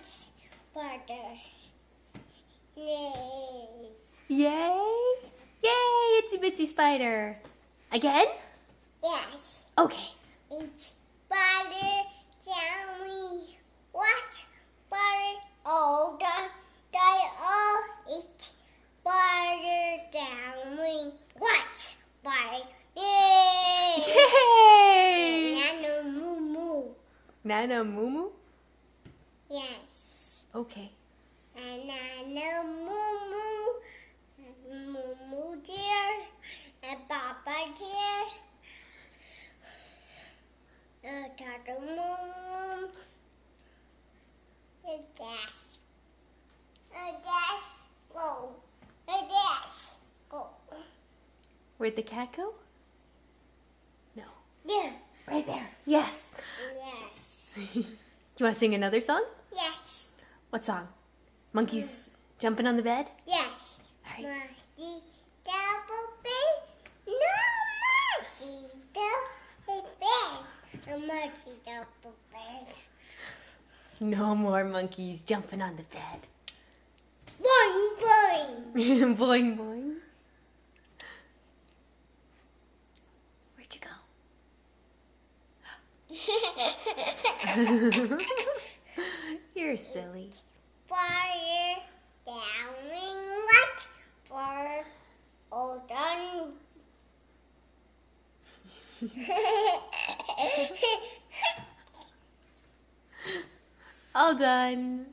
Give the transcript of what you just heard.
Spider. Yes. Yay! Yay! Itsy Bitsy Spider. Again? Yes. Okay. It's spider. Tell me what spider? Oh, it's spider. Tell me what spider? Yay! Nano moo moo. Nana Mumu? Yes. Okay. And Nano moo moo. Moo moo dear. And Papa dear. Tata moo. A dash. A dash. Go. A dash. Go. Where'd the cat go? No. Yeah. Right there. Yes. Yes. Do you want to sing another song? Yes. What song? Monkeys jumping on the bed? Yes. All right. Mighty double bed. No mighty double bed. A mighty double bed. No more monkeys jumping on the bed. Boing boing. Boing boing. Where'd you go? You're silly. Fire down what? For all done. All done.